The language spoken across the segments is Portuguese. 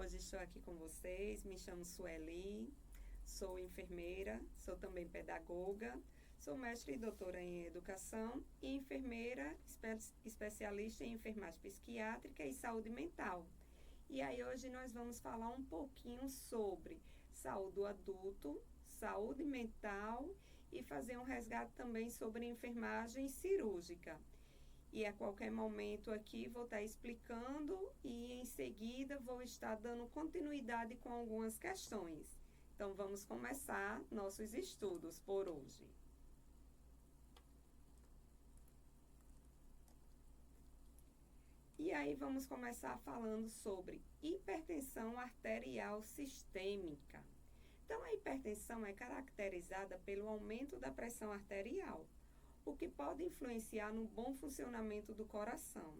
Hoje estou aqui com vocês, me chamo Sueli, sou enfermeira, sou também pedagoga, sou mestre e doutora em educação e enfermeira especialista em enfermagem psiquiátrica e saúde mental. E aí hoje nós vamos falar um pouquinho sobre saúde do adulto, saúde mental e fazer um resgate também sobre enfermagem cirúrgica. E a qualquer momento aqui vou estar explicando e em seguida vou estar dando continuidade com algumas questões. Então vamos começar nossos estudos por hoje. E aí vamos começar falando sobre hipertensão arterial sistêmica. Então a hipertensão é caracterizada pelo aumento da pressão arterial, o que pode influenciar no bom funcionamento do coração.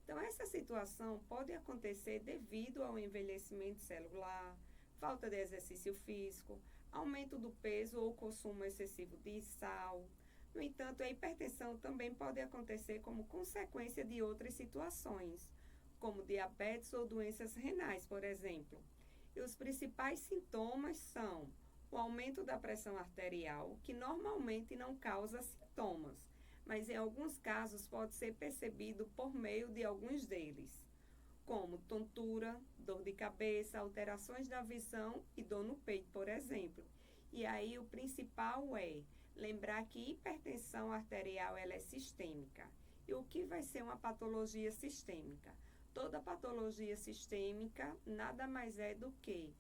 Então, essa situação pode acontecer devido ao envelhecimento celular, falta de exercício físico, aumento do peso ou consumo excessivo de sal. No entanto, a hipertensão também pode acontecer como consequência de outras situações, como diabetes ou doenças renais, por exemplo. E os principais sintomas são o aumento da pressão arterial, que normalmente não causa sintomas, mas em alguns casos pode ser percebido por meio de alguns deles, como tontura, dor de cabeça, alterações da visão e dor no peito, por exemplo. E aí o principal é lembrar que hipertensão arterial ela é sistêmica. E o que vai ser uma patologia sistêmica? Toda patologia sistêmica nada mais é do que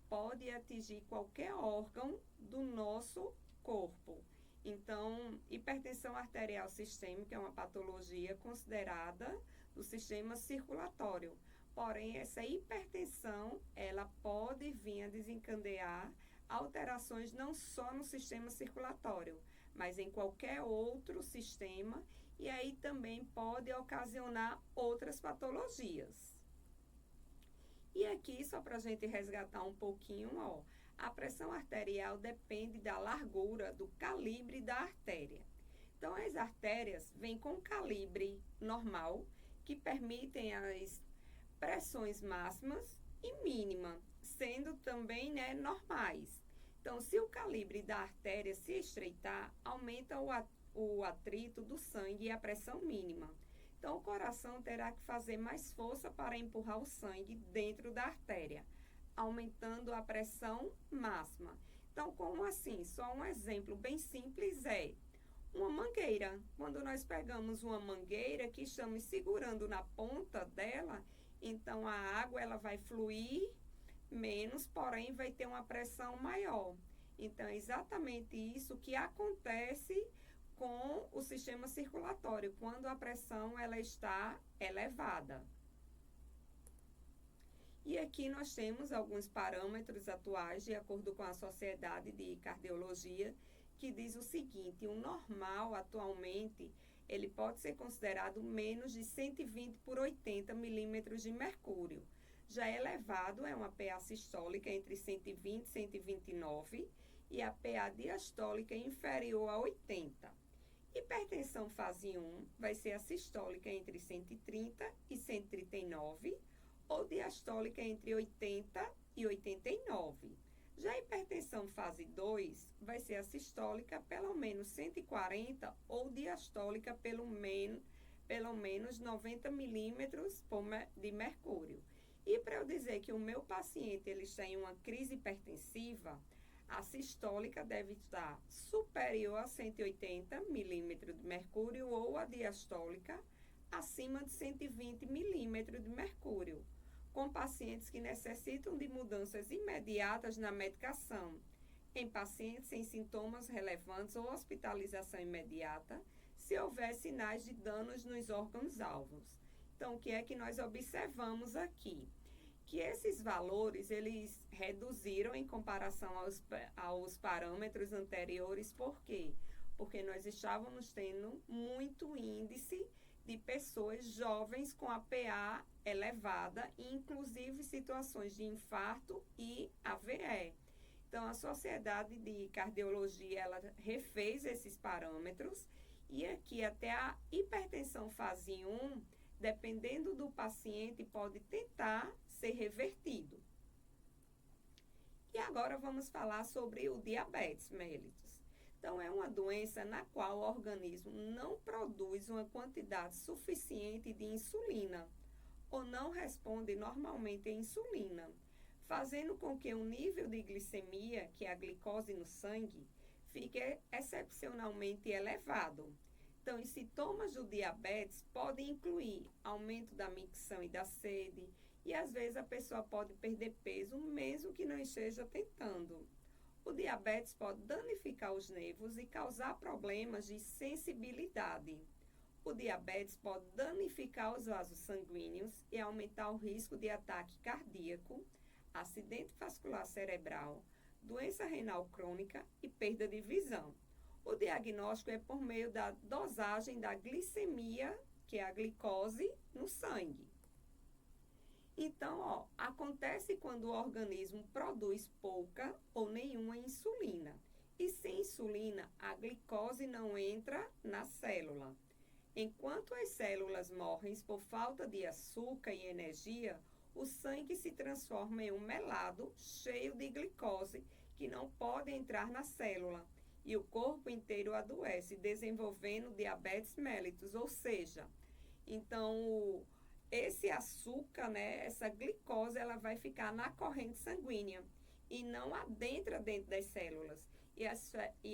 pode atingir qualquer órgão do nosso corpo. Então, hipertensão arterial sistêmica é uma patologia considerada do sistema circulatório. Porém, essa hipertensão, ela pode vir a desencadear alterações não só no sistema circulatório, mas em qualquer outro sistema, e aí também pode ocasionar outras patologias. E aqui, só para a gente resgatar um pouquinho, ó, a pressão arterial depende da largura, do calibre da artéria. Então, as artérias vêm com calibre normal, que permitem as pressões máximas e mínima, sendo também normais. Então, se o calibre da artéria se estreitar, aumenta o atrito do sangue e a pressão mínima. Então, o coração terá que fazer mais força para empurrar o sangue dentro da artéria, aumentando a pressão máxima. Então, como assim? Só um exemplo bem simples é uma mangueira. Quando nós pegamos uma mangueira que estamos segurando na ponta dela, então a água ela vai fluir menos, porém vai ter uma pressão maior. Então, é exatamente isso que acontece com o sistema circulatório, quando a pressão ela está elevada. E aqui nós temos alguns parâmetros atuais, de acordo com a Sociedade de Cardiologia, que diz o seguinte: o normal atualmente, ele pode ser considerado menos de 120 por 80 milímetros de mercúrio. Já elevado é uma PA sistólica entre 120 e 129 e a PA diastólica inferior a 80. Hipertensão fase 1 vai ser a sistólica entre 130 e 139 ou diastólica entre 80 e 89. Já a hipertensão fase 2 vai ser a sistólica pelo menos 140 ou diastólica pelo menos 90 milímetros de mercúrio. E para eu dizer que o meu paciente ele está em uma crise hipertensiva, a sistólica deve estar superior a 180 milímetros de mercúrio ou a diastólica acima de 120 milímetros de mercúrio, com pacientes que necessitam de mudanças imediatas na medicação, em pacientes sem sintomas relevantes ou hospitalização imediata, se houver sinais de danos nos órgãos-alvos. Então, o que é que nós observamos aqui? Que esses valores, eles reduziram em comparação aos parâmetros anteriores. Por quê? Porque nós estávamos tendo muito índice de pessoas jovens com a PA elevada, inclusive situações de infarto e AVE. Então, a Sociedade de Cardiologia, ela refez esses parâmetros e aqui até a hipertensão fase 1, dependendo do paciente, pode tentar ser revertido. E agora vamos falar sobre o diabetes mellitus. Então, é uma doença na qual o organismo não produz uma quantidade suficiente de insulina ou não responde normalmente à insulina, fazendo com que o nível de glicemia, que é a glicose no sangue, fique excepcionalmente elevado. Então, os sintomas do diabetes podem incluir aumento da micção e da sede, e às vezes a pessoa pode perder peso mesmo que não esteja tentando. O diabetes pode danificar os nervos e causar problemas de sensibilidade. O diabetes pode danificar os vasos sanguíneos e aumentar o risco de ataque cardíaco, acidente vascular cerebral, doença renal crônica e perda de visão. O diagnóstico é por meio da dosagem da glicemia, que é a glicose, no sangue. Então, acontece quando o organismo produz pouca ou nenhuma insulina. E sem insulina, a glicose não entra na célula. Enquanto as células morrem por falta de açúcar e energia, o sangue se transforma em um melado cheio de glicose que não pode entrar na célula. E o corpo inteiro adoece, desenvolvendo diabetes mellitus, ou seja, então esse açúcar, né, essa glicose, ela vai ficar na corrente sanguínea e não adentra dentro das células. E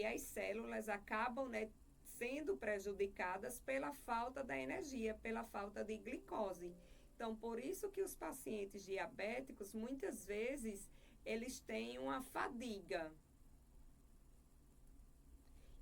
as células acabam, né, sendo prejudicadas pela falta da energia, pela falta de glicose. Então, por isso que os pacientes diabéticos, muitas vezes, eles têm uma fadiga.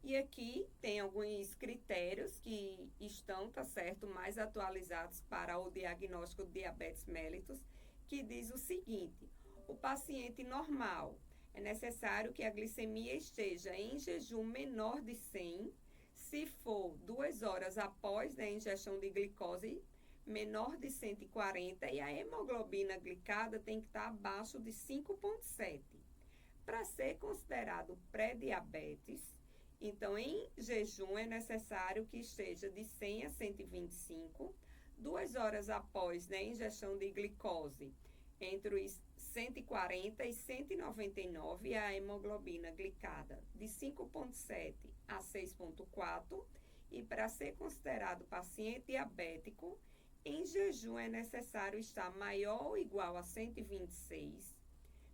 E aqui tem alguns critérios que estão, tá certo, mais atualizados para o diagnóstico de diabetes mellitus, que diz o seguinte: o paciente normal, é necessário que a glicemia esteja em jejum menor de 100, se for 2 horas após a ingestão de glicose, menor de 140, e a hemoglobina glicada tem que estar abaixo de 5,7. Para ser considerado pré-diabetes, então, em jejum é necessário que esteja de 100 a 125, 2 horas após a ingestão de glicose, entre os 140 e 199, a hemoglobina glicada de 5,7 a 6,4, e para ser considerado paciente diabético, em jejum é necessário estar maior ou igual a 126,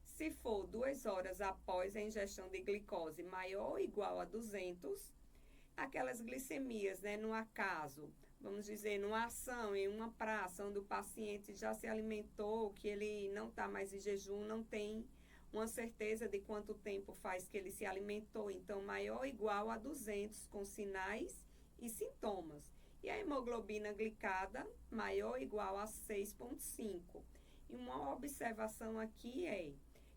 se for 2 horas após a ingestão de glicose maior ou igual a 200, aquelas glicemias, né, no acaso, vamos dizer, numa ação, em uma praça, onde o paciente já se alimentou, que ele não está mais em jejum, não tem uma certeza de quanto tempo faz que ele se alimentou, então maior ou igual a 200, com sinais e sintomas. E a hemoglobina glicada maior ou igual a 6,5. E uma observação aqui é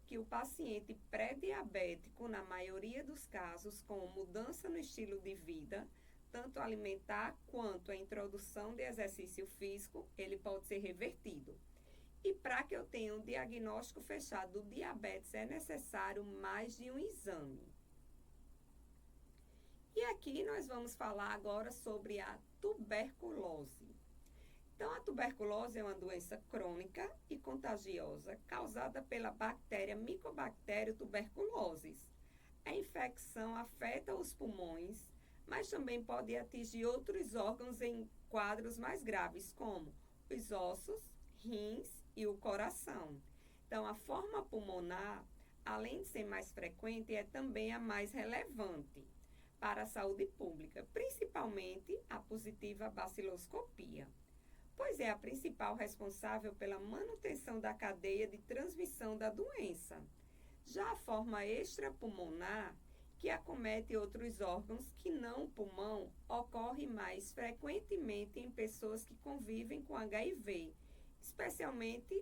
que o paciente pré-diabético, na maioria dos casos, com mudança no estilo de vida, tanto alimentar quanto a introdução de exercício físico, ele pode ser revertido. E para que eu tenha um diagnóstico fechado do diabetes, é necessário mais de um exame. E aqui nós vamos falar agora sobre a tuberculose. Então, a tuberculose é uma doença crônica e contagiosa causada pela bactéria Mycobacterium tuberculosis. A infecção afeta os pulmões, mas também pode atingir outros órgãos em quadros mais graves, como os ossos, rins e o coração. Então, a forma pulmonar, além de ser mais frequente, é também a mais relevante para a saúde pública, principalmente a positiva baciloscopia, pois é a principal responsável pela manutenção da cadeia de transmissão da doença. Já a forma extrapulmonar, que acomete outros órgãos que não o pulmão, ocorre mais frequentemente em pessoas que convivem com HIV, especialmente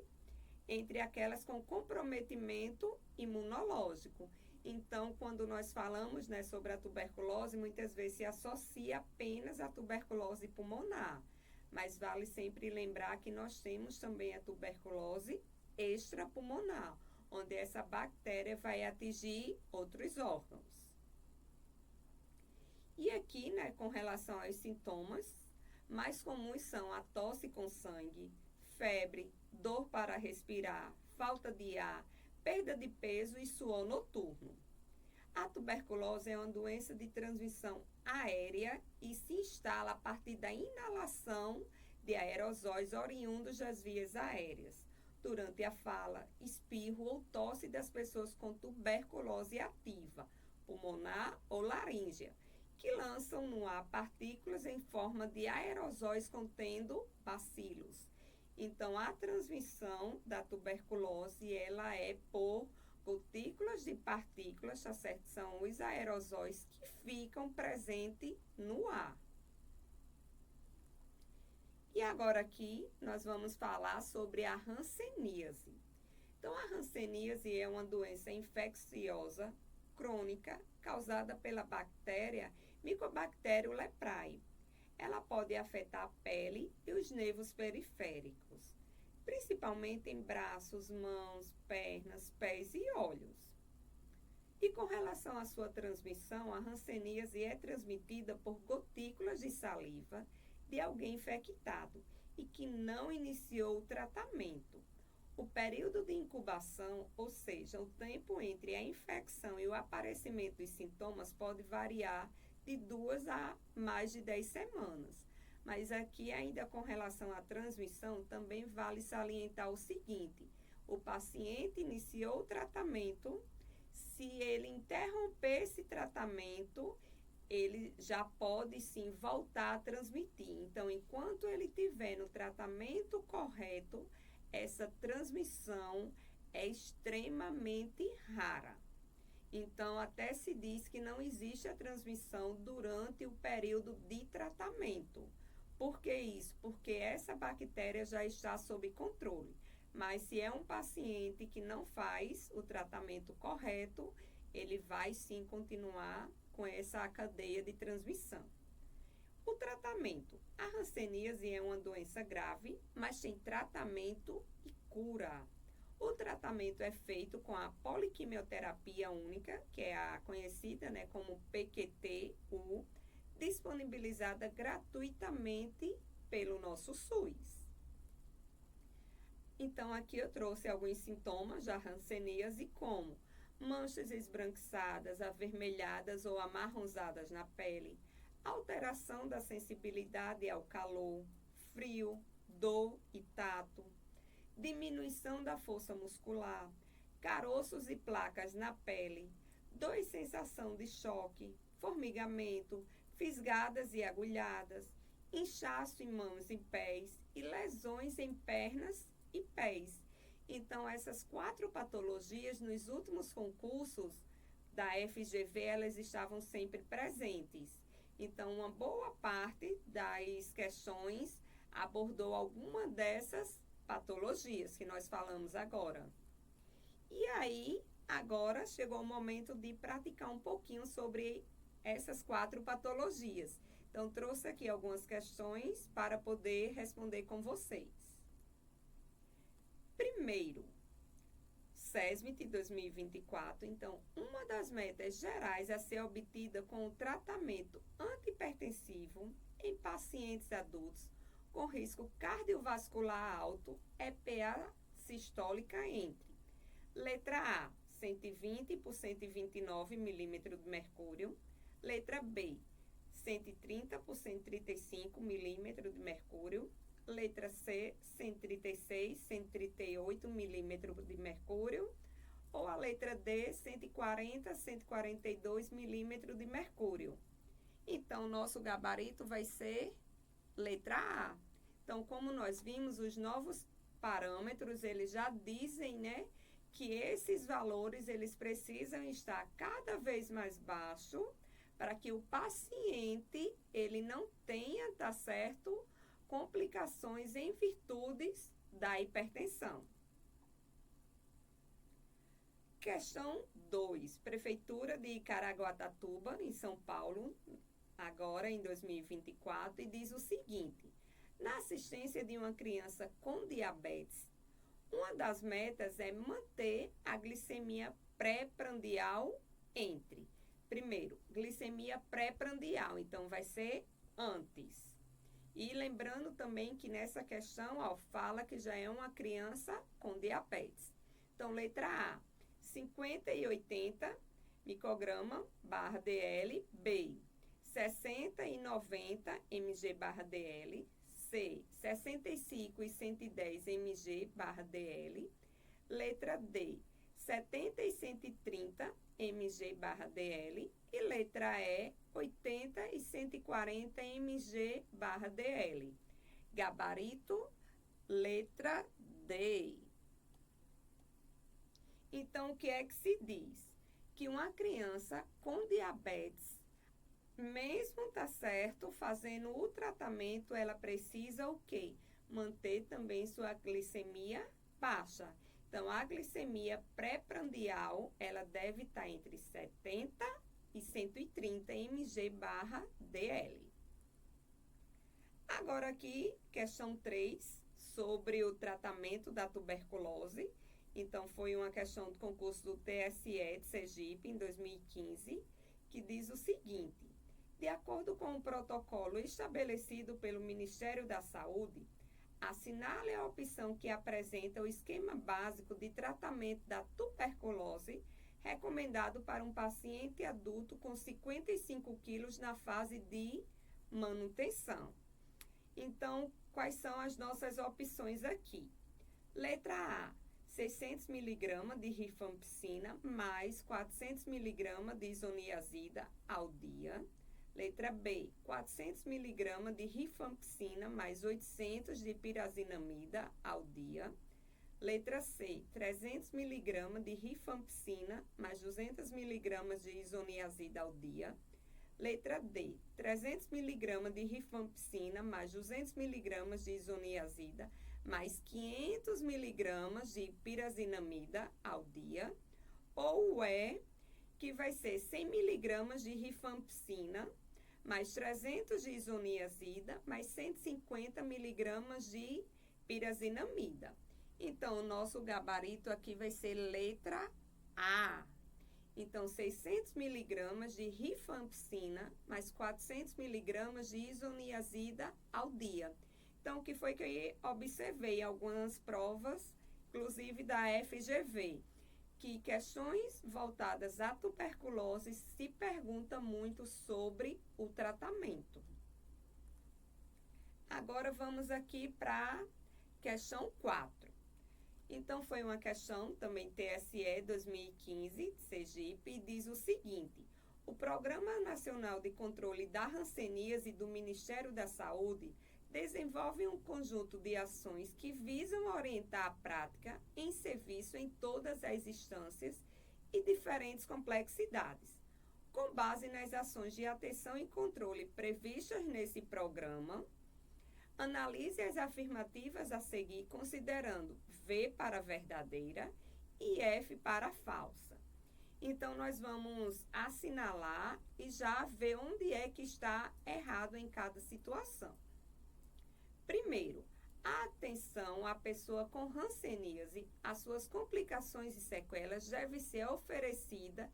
entre aquelas com comprometimento imunológico. Então, quando nós falamos, né, sobre a tuberculose, muitas vezes se associa apenas à tuberculose pulmonar. Mas vale sempre lembrar que nós temos também a tuberculose extrapulmonar, onde essa bactéria vai atingir outros órgãos. E aqui, né, com relação aos sintomas, Mais comuns são a tosse com sangue, febre, dor para respirar, falta de ar, perda de peso e suor noturno. A tuberculose é uma doença de transmissão aérea e se instala a partir da inalação de aerosóis oriundos das vias aéreas, durante a fala, espirro ou tosse das pessoas com tuberculose ativa, pulmonar ou laríngea, que lançam no ar partículas em forma de aerosóis contendo bacilos. Então, a transmissão da tuberculose, ela é por gotículas de partículas, tá certo? São os aerosóis que ficam presentes no ar. E agora aqui nós vamos falar sobre a hanseníase. Então, a hanseníase é uma doença infecciosa crônica causada pela bactéria Mycobacterium leprae. Ela pode afetar a pele e os nervos periféricos, principalmente em braços, mãos, pernas, pés e olhos. E com relação à sua transmissão, a hanseníase é transmitida por gotículas de saliva de alguém infectado e que não iniciou o tratamento. O período de incubação, ou seja, o tempo entre a infecção e o aparecimento dos sintomas, pode variar de 2 a mais de 10 semanas. Mas aqui, ainda com relação à transmissão, também vale salientar o seguinte: o paciente iniciou o tratamento, se ele interromper esse tratamento, ele já pode sim voltar a transmitir. Então, enquanto ele estiver no tratamento correto, essa transmissão é extremamente rara. Então, até se diz que não existe a transmissão durante o período de tratamento. Por que isso? Porque essa bactéria já está sob controle. Mas se é um paciente que não faz o tratamento correto, ele vai sim continuar com essa cadeia de transmissão. O tratamento. A hanseníase é uma doença grave, mas tem tratamento e cura. O tratamento é feito com a poliquimioterapia única, que é a conhecida, como PQT-U, disponibilizada gratuitamente pelo nosso SUS. Então, aqui eu trouxe alguns sintomas da hanseníase, como manchas esbranquiçadas, avermelhadas ou amarronzadas na pele, alteração da sensibilidade ao calor, frio, dor e tato, diminuição da força muscular, caroços e placas na pele, dor e sensação de choque, formigamento, fisgadas e agulhadas, inchaço em mãos e pés e lesões em pernas e pés. Então, essas 4 patologias, nos últimos concursos da FGV, elas estavam sempre presentes. Então, uma boa parte das questões abordou alguma dessas patologias que nós falamos agora. E aí, agora chegou o momento de praticar um pouquinho sobre essas 4 patologias. Então, trouxe aqui algumas questões para poder responder com vocês. Primeiro, SESMIT 2024, então, uma das metas gerais a ser obtida com o tratamento antihipertensivo em pacientes adultos com risco cardiovascular alto é PA sistólica entre letra A, 120 por 129 milímetros de mercúrio, letra B, 130 por 135 milímetros de mercúrio, letra C, 136, 138 milímetros de mercúrio, ou a letra D, 140, 142 milímetros de mercúrio. Então, nosso gabarito vai ser letra A. Então, como nós vimos, os novos parâmetros, eles já dizem, que esses valores, eles precisam estar cada vez mais baixo para que o paciente, ele não tenha, tá certo, complicações em virtudes da hipertensão. Questão 2. Prefeitura de Caraguatatuba, em São Paulo, agora em 2024, e diz o seguinte: na assistência de uma criança com diabetes, uma das metas é manter a glicemia pré-prandial entre, primeiro, glicemia pré-prandial, então vai ser antes. E lembrando também que nessa questão, ó, fala que já é uma criança com diabetes. Então, letra A, 50 e 80 micrograma barra DL. B, 60 e 90 mg barra DL. C, 65 e 110 mg barra DL. Letra D, 70 e 130 mg barra DL. E letra E, 80 e 140 mg barra DL. Gabarito, letra D. Então, o que é que se diz? Que uma criança com diabetes, mesmo tá certo, fazendo o tratamento, ela precisa o quê? Manter também sua glicemia baixa. Então, a glicemia pré-prandial, ela deve estar entre 70 e 130 mg barra DL. Agora aqui, questão 3, sobre o tratamento da tuberculose. Então, foi uma questão do concurso do TSE de Sergipe, em 2015, que diz o seguinte: de acordo com o protocolo estabelecido pelo Ministério da Saúde, assinale a opção que apresenta o esquema básico de tratamento da tuberculose recomendado para um paciente adulto com 55 quilos na fase de manutenção. Então, quais são as nossas opções aqui? Letra A, 600 mg de rifampicina mais 400 mg de isoniazida ao dia. Letra B, 400 mg de rifampicina mais 800 de pirazinamida ao dia. Letra C, 300 mg de rifampicina mais 200 mg de isoniazida ao dia. Letra D, 300 mg de rifampicina mais 200 mg de isoniazida mais 500 mg de pirazinamida ao dia. Ou E, que vai ser 100 mg de rifampicina mais 300 de isoniazida mais 150 mg de pirazinamida. Então, o nosso gabarito aqui vai ser letra A. Então, 600 mg de rifampicina mais 400 mg de isoniazida ao dia. Então, o que foi que eu observei? Algumas provas, inclusive da FGV, que questões voltadas à tuberculose se pergunta muito sobre o tratamento. Agora, vamos aqui para a questão 4. Então, foi uma questão também TSE 2015, de Sergipe, e diz o seguinte: o Programa Nacional de Controle da Hanseníase do Ministério da Saúde desenvolve um conjunto de ações que visam orientar a prática em serviço em todas as instâncias e diferentes complexidades. Com base nas ações de atenção e controle previstas nesse programa, analise as afirmativas a seguir, considerando V para verdadeira e F para falsa. Então, nós vamos assinalar e já ver onde é que está errado em cada situação. Primeiro, a atenção à pessoa com hanseníase, as suas complicações e sequelas deve ser oferecida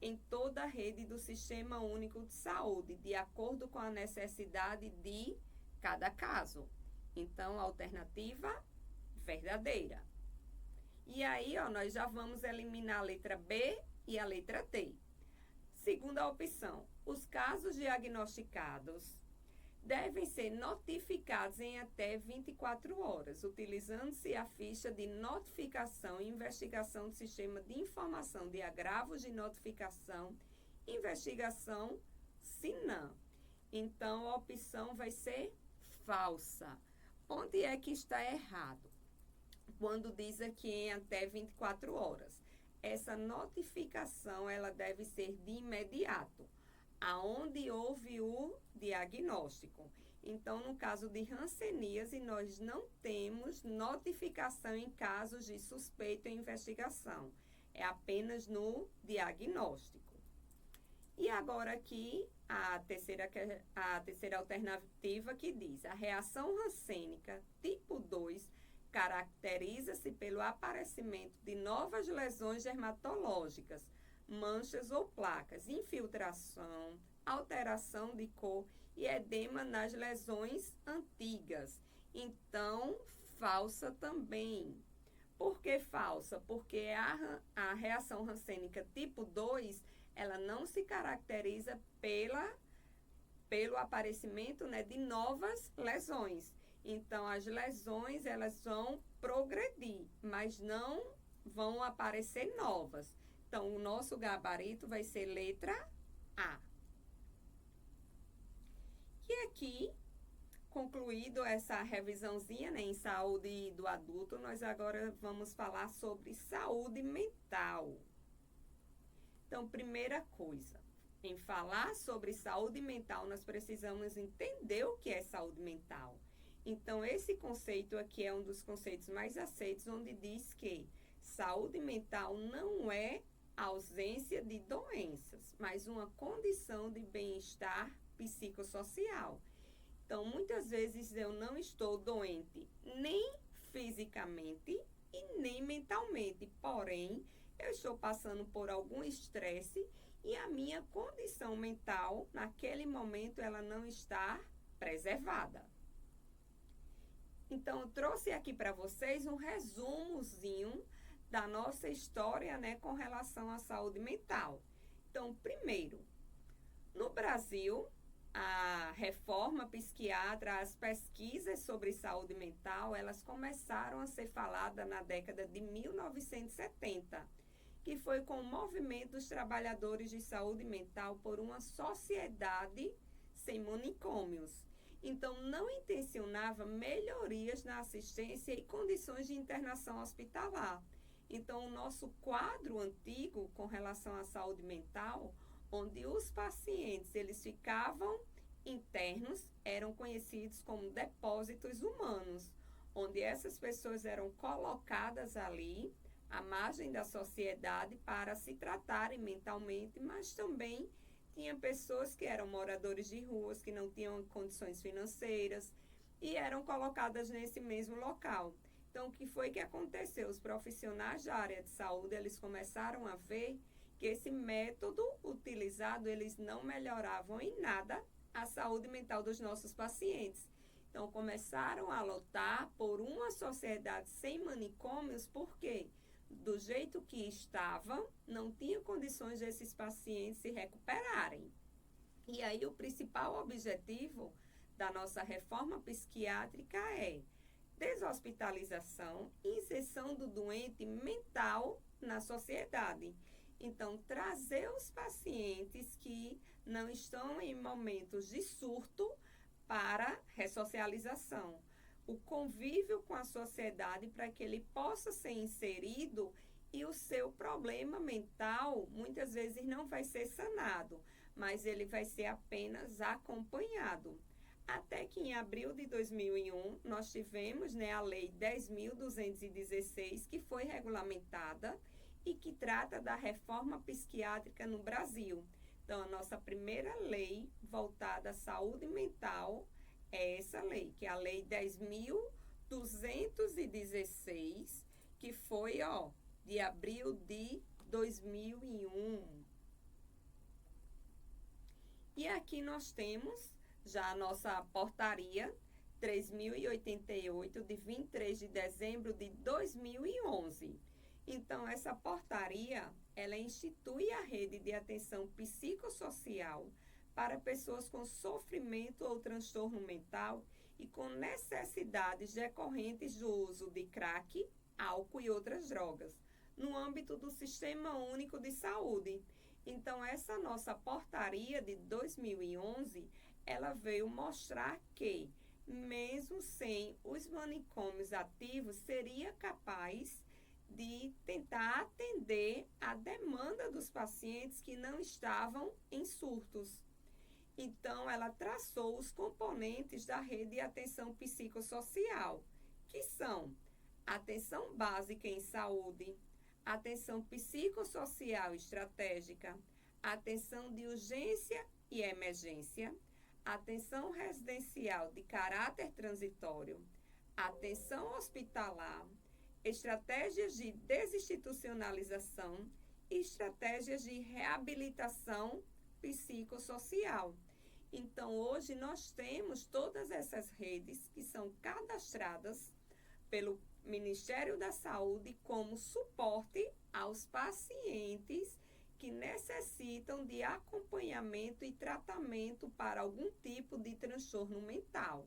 em toda a rede do Sistema Único de Saúde, de acordo com a necessidade de cada caso. Então, alternativa verdadeira. E aí, ó, nós já vamos eliminar a letra B e a letra D. Segunda opção, os casos diagnosticados devem ser notificados em até 24 horas, utilizando-se a ficha de notificação e investigação do Sistema de Informação de Agravos de Notificação, investigação SINAM. Então, a opção vai ser falsa. Onde é que está errado? Quando diz aqui em até 24 horas. Essa notificação, ela deve ser de imediato, aonde houve o diagnóstico. Então, no caso de hanseníase, nós não temos notificação em casos de suspeita e investigação. É apenas no diagnóstico. E agora aqui, a terceira alternativa que diz: a reação hansênica tipo 2 caracteriza-se pelo aparecimento de novas lesões dermatológicas, manchas ou placas, infiltração, alteração de cor e edema nas lesões antigas. Então, falsa também. Por que falsa? Porque a reação rancênica tipo 2, ela não se caracteriza pelo aparecimento, né, de novas lesões. Então, as lesões, elas vão progredir, mas não vão aparecer novas. Então, o nosso gabarito vai ser letra A. E aqui, concluído essa revisãozinha, né, em saúde do adulto, nós agora vamos falar sobre saúde mental. Então, primeira coisa, em falar sobre saúde mental, nós precisamos entender o que é saúde mental. Então, esse conceito aqui é um dos conceitos mais aceitos, onde diz que saúde mental não é ausência de doenças, mas uma condição de bem-estar psicossocial. Então, muitas vezes eu não estou doente nem fisicamente e nem mentalmente, porém, eu estou passando por algum estresse e a minha condição mental, naquele momento, ela não está preservada. Então, eu trouxe aqui para vocês um resumozinho da nossa história, né, com relação à saúde mental. Então, primeiro, no Brasil, a reforma psiquiátrica, as pesquisas sobre saúde mental, elas começaram a ser faladas na década de 1970, que foi com o movimento dos trabalhadores de saúde mental por uma sociedade sem manicômios. Então, não intencionava melhorias na assistência e condições de internação hospitalar. Então, o nosso quadro antigo com relação à saúde mental, onde os pacientes eles ficavam internos, eram conhecidos como depósitos humanos, onde essas pessoas eram colocadas ali à margem da sociedade para se tratarem mentalmente, mas também tinha pessoas que eram moradores de ruas, que não tinham condições financeiras e eram colocadas nesse mesmo local. Então, o que foi que aconteceu? Os profissionais da área de saúde, eles começaram a ver que esse método utilizado, eles não melhoravam em nada a saúde mental dos nossos pacientes. Então, começaram a lutar por uma sociedade sem manicômios, por quê? Do jeito que estavam, não tinha condições desses pacientes se recuperarem. E aí, o principal objetivo da nossa reforma psiquiátrica é deshospitalização e inserção do doente mental na sociedade. Então, trazer os pacientes que não estão em momentos de surto para ressocialização. O convívio com a sociedade para que ele possa ser inserido e o seu problema mental muitas vezes não vai ser sanado, mas ele vai ser apenas acompanhado. Até que em abril de 2001 nós tivemos, né, a Lei 10.216, que foi regulamentada e que trata da reforma psiquiátrica no Brasil. Então, a nossa primeira lei voltada à saúde mental é essa lei, que é a Lei 10.216, que foi, de abril de 2001. E aqui nós temos já a nossa portaria 3.088, de 23 de dezembro de 2011. Então, essa portaria, ela institui a rede de atenção psicossocial para pessoas com sofrimento ou transtorno mental e com necessidades decorrentes do uso de crack, álcool e outras drogas, no âmbito do Sistema Único de Saúde. Então, essa nossa portaria de 2011, ela veio mostrar que, mesmo sem os manicômios ativos, seria capaz de tentar atender a demanda dos pacientes que não estavam em surtos. Então, ela traçou os componentes da rede de atenção psicossocial, que são atenção básica em saúde, atenção psicossocial estratégica, atenção de urgência e emergência, atenção residencial de caráter transitório, atenção hospitalar, estratégias de desinstitucionalização e estratégias de reabilitação psicossocial. Então, hoje nós temos todas essas redes que são cadastradas pelo Ministério da Saúde como suporte aos pacientes que necessitam de acompanhamento e tratamento para algum tipo de transtorno mental.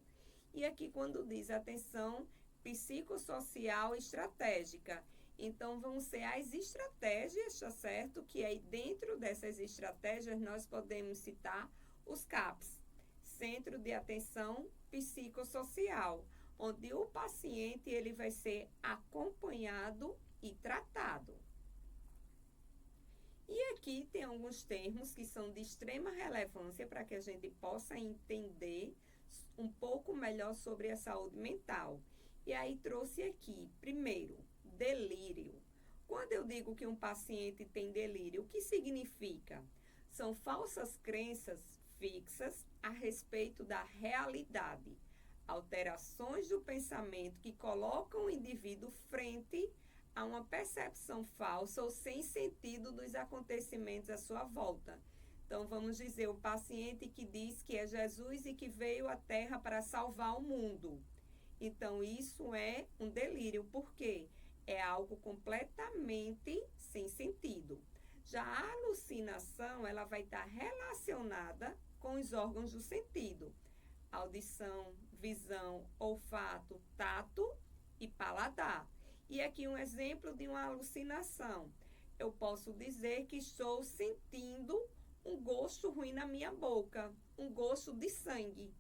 E aqui quando diz atenção psicossocial estratégica, então vão ser as estratégias, tá certo? Que aí dentro dessas estratégias nós podemos citar os CAPs, Centro de Atenção Psicossocial, onde o paciente ele vai ser acompanhado e tratado. E aqui tem alguns termos que são de extrema relevância para que a gente possa entender um pouco melhor sobre a saúde mental. E aí trouxe aqui, primeiro, delírio. Quando eu digo que um paciente tem delírio, o que significa? São falsas crenças fixas a respeito da realidade, alterações do pensamento que colocam o indivíduo frente a uma percepção falsa ou sem sentido dos acontecimentos à sua volta. Então, vamos dizer, o paciente que diz que é Jesus e que veio à Terra para salvar o mundo. Então, isso é um delírio, porque é algo completamente sem sentido. Já a alucinação, ela vai estar relacionada com os órgãos do sentido: audição, visão, olfato, tato e paladar. E aqui um exemplo de uma alucinação. Eu posso dizer que estou sentindo um gosto ruim na minha boca, um gosto de sangue,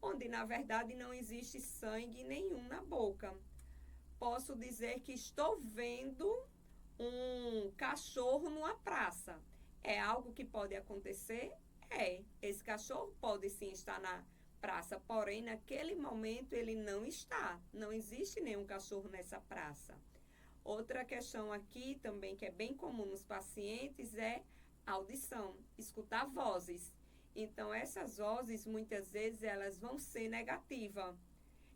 onde na verdade não existe sangue nenhum na boca. Posso dizer que estou vendo um cachorro numa praça. É algo que pode acontecer? Esse cachorro pode sim estar na praça, porém naquele momento ele não está. Não existe nenhum cachorro nessa praça. Outra questão aqui também que é bem comum nos pacientes é audição, escutar vozes. Então essas vozes muitas vezes elas vão ser negativas.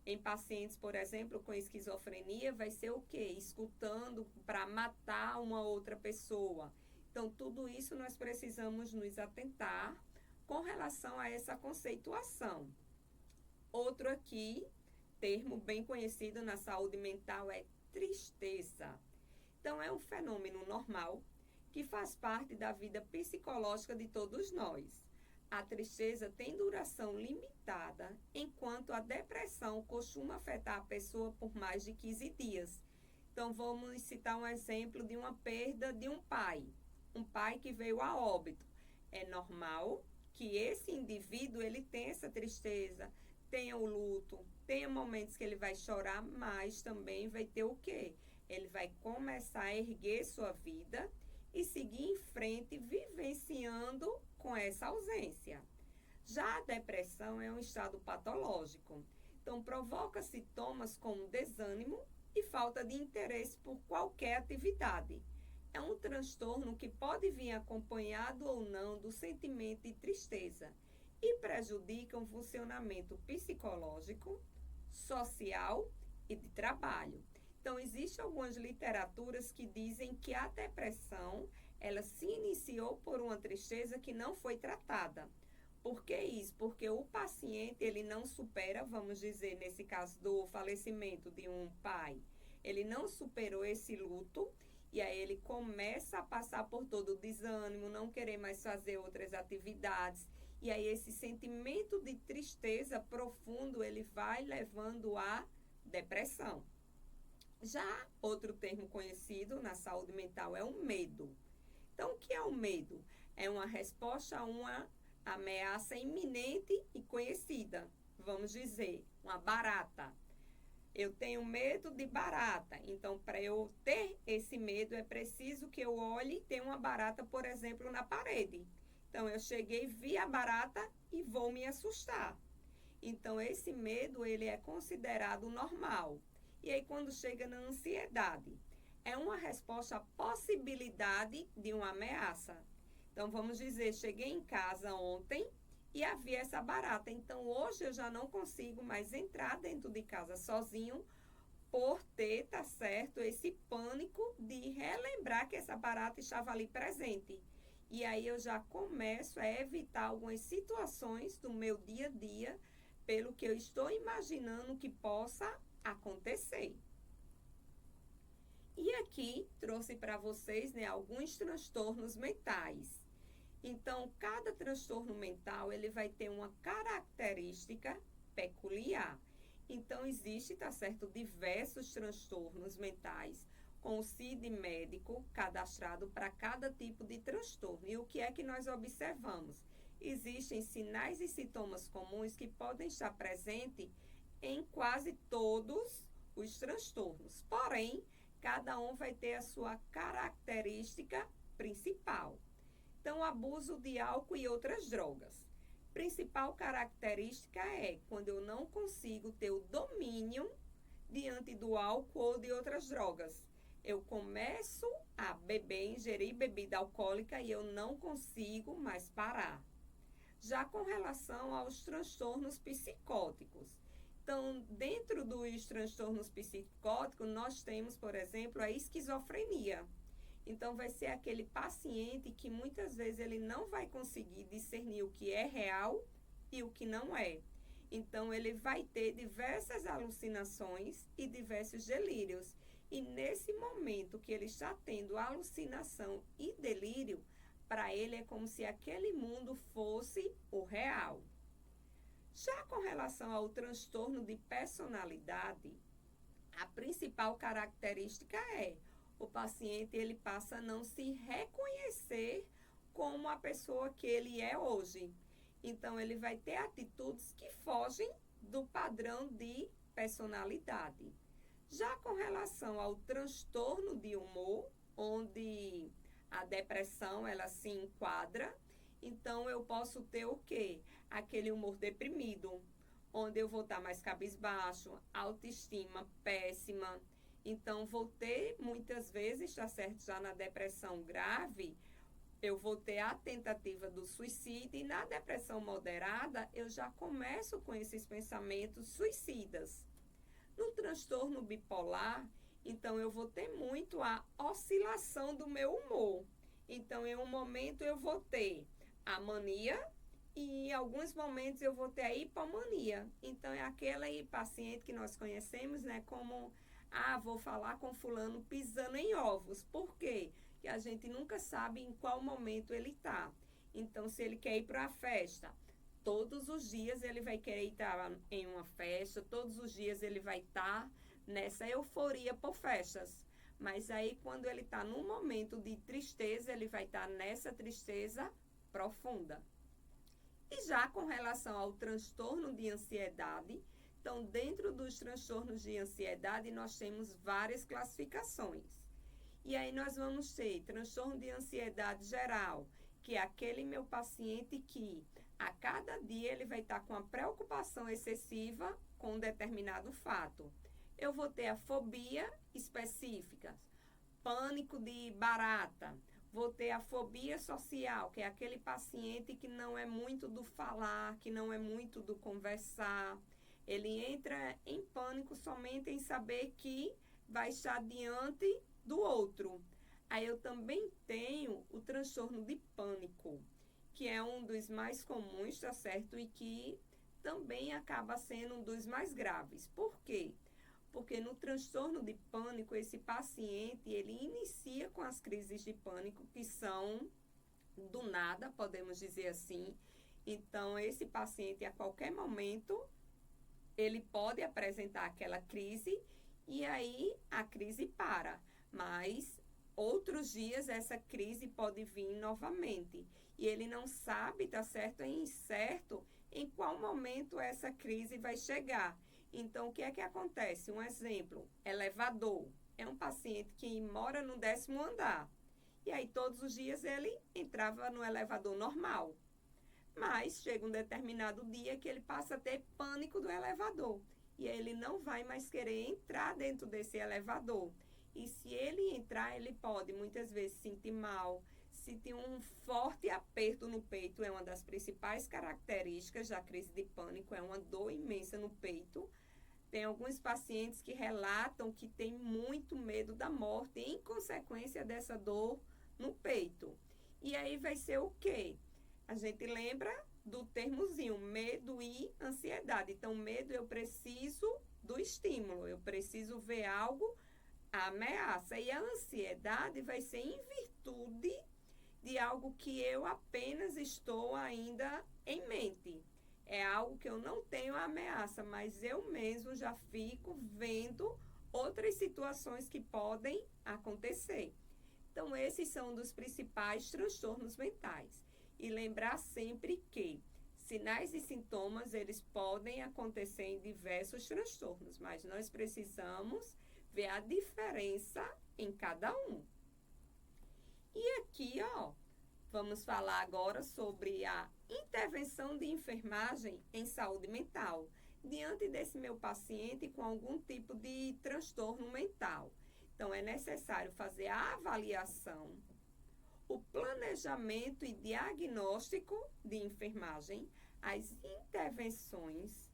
Em pacientes, por exemplo, com esquizofrenia, vai ser o quê? Escutando para matar uma outra pessoa. Então, tudo isso nós precisamos nos atentar com relação a essa conceituação. Outro aqui, termo bem conhecido na saúde mental, é tristeza. Então, é um fenômeno normal que faz parte da vida psicológica de todos nós. A tristeza tem duração limitada, enquanto a depressão costuma afetar a pessoa por mais de 15 dias. Então, vamos citar um exemplo de uma perda de um pai que veio a óbito. É normal que esse indivíduo ele tenha essa tristeza, tenha o luto, tenha momentos que ele vai chorar, mas também vai ter o quê? Ele vai começar a erguer sua vida e seguir em frente, vivenciando com essa ausência. Já a depressão é um estado patológico, então provoca sintomas como desânimo e falta de interesse por qualquer atividade. É um transtorno que pode vir acompanhado ou não do sentimento de tristeza e prejudica o funcionamento psicológico, social e de trabalho. Então, existem algumas literaturas que dizem que a depressão, ela se iniciou por uma tristeza que não foi tratada. Por que isso? Porque o paciente, ele não supera, vamos dizer, nesse caso do falecimento de um pai, ele não superou esse luto e aí ele começa a passar por todo o desânimo, não querer mais fazer outras atividades. E aí esse sentimento de tristeza profundo, ele vai levando à depressão. Já outro termo conhecido na saúde mental é o medo. Então, o que é o medo? É uma resposta a uma ameaça iminente e conhecida. Vamos dizer, uma barata. Eu tenho medo de barata. Então, para eu ter esse medo, é preciso que eu olhe e tenha uma barata, por exemplo, na parede. Então, eu cheguei, vi a barata e vou me assustar. Então, esse medo, ele é considerado normal. E aí, quando chega na ansiedade, é uma resposta à possibilidade de uma ameaça. Então, vamos dizer, cheguei em casa ontem e havia essa barata. Então, hoje eu já não consigo mais entrar dentro de casa sozinho por ter, tá certo, esse pânico de relembrar que essa barata estava ali presente. E aí eu já começo a evitar algumas situações do meu dia a dia, pelo que eu estou imaginando que possa acontecer. E aqui trouxe para vocês, né, alguns transtornos mentais. Então, cada transtorno mental ele vai ter uma característica peculiar. Então, existe, tá certo, diversos transtornos mentais com o CID médico cadastrado para cada tipo de transtorno. E o que é que nós observamos? Existem sinais e sintomas comuns que podem estar presentes em quase todos os transtornos. Porém, cada um vai ter a sua característica principal. Então, abuso de álcool e outras drogas. Principal característica é quando eu não consigo ter o domínio diante do álcool ou de outras drogas. Eu começo a beber, ingerir bebida alcoólica e eu não consigo mais parar. Já com relação aos transtornos psicóticos. Então, dentro dos transtornos psicóticos, nós temos, por exemplo, a esquizofrenia. Então, vai ser aquele paciente que muitas vezes ele não vai conseguir discernir o que é real e o que não é. Então, ele vai ter diversas alucinações e diversos delírios. E nesse momento que ele está tendo alucinação e delírio, para ele é como se aquele mundo fosse o real. Já com relação ao transtorno de personalidade, a principal característica é o paciente ele passa a não se reconhecer como a pessoa que ele é hoje. Então, ele vai ter atitudes que fogem do padrão de personalidade. Já com relação ao transtorno de humor, onde a depressão ela se enquadra, então eu posso ter o quê? Aquele humor deprimido, onde eu vou estar mais cabisbaixo, autoestima péssima. Então, vou ter, muitas vezes, tá certo, já na depressão grave, eu vou ter a tentativa do suicídio e na depressão moderada, eu já começo com esses pensamentos suicidas. No transtorno bipolar, então, eu vou ter muito a oscilação do meu humor. Então, em um momento, eu vou ter a mania e em alguns momentos eu vou ter a hipomania. Então, é aquele paciente que nós conhecemos, né, como vou falar com fulano pisando em ovos. Por quê? Porque a gente nunca sabe em qual momento ele está. Então, se ele quer ir para uma festa, todos os dias ele vai querer estar em uma festa, todos os dias ele vai estar nessa euforia por festas. Mas aí, quando ele está num momento de tristeza, ele vai estar nessa tristeza profunda. E já com relação ao transtorno de ansiedade, então, dentro dos transtornos de ansiedade, nós temos várias classificações. E aí nós vamos ter transtorno de ansiedade geral, que é aquele meu paciente que a cada dia ele vai estar com a preocupação excessiva com um determinado fato. Eu vou ter a fobia específica, pânico de barata, vou ter a fobia social, que é aquele paciente que não é muito do falar, que não é muito do conversar. Ele entra em pânico somente em saber que vai estar diante do outro. Aí eu também tenho o transtorno de pânico, que é um dos mais comuns, tá certo? E que também acaba sendo um dos mais graves. Por quê? Porque no transtorno de pânico, esse paciente, ele inicia com as crises de pânico, que são do nada, podemos dizer assim. Então, esse paciente, a qualquer momento, ele pode apresentar aquela crise e aí a crise para. Mas outros dias essa crise pode vir novamente. E ele não sabe, tá certo? É incerto em qual momento essa crise vai chegar. Então, o que é que acontece? Um exemplo, elevador. É um paciente que mora no 10º andar. E aí, todos os dias, ele entrava no elevador normal. Mas chega um determinado dia que ele passa a ter pânico do elevador. E ele não vai mais querer entrar dentro desse elevador. E se ele entrar, ele pode muitas vezes sentir mal, sentir um forte aperto no peito. É uma das principais características da crise de pânico, é uma dor imensa no peito. Tem alguns pacientes que relatam que têm muito medo da morte em consequência dessa dor no peito. E aí vai ser o quê? A gente lembra do termozinho, medo e ansiedade. Então, medo, eu preciso do estímulo, eu preciso ver algo, a ameaça. E a ansiedade vai ser em virtude de algo que eu apenas estou ainda em mente. É algo que eu não tenho ameaça, mas eu mesmo já fico vendo outras situações que podem acontecer. Então, esses são um dos principais transtornos mentais. E lembrar sempre que sinais e sintomas, eles podem acontecer em diversos transtornos, mas nós precisamos ver a diferença em cada um. E aqui, vamos falar agora sobre a intervenção de enfermagem em saúde mental, diante desse meu paciente com algum tipo de transtorno mental. Então, é necessário fazer a avaliação, o planejamento e diagnóstico de enfermagem, as intervenções,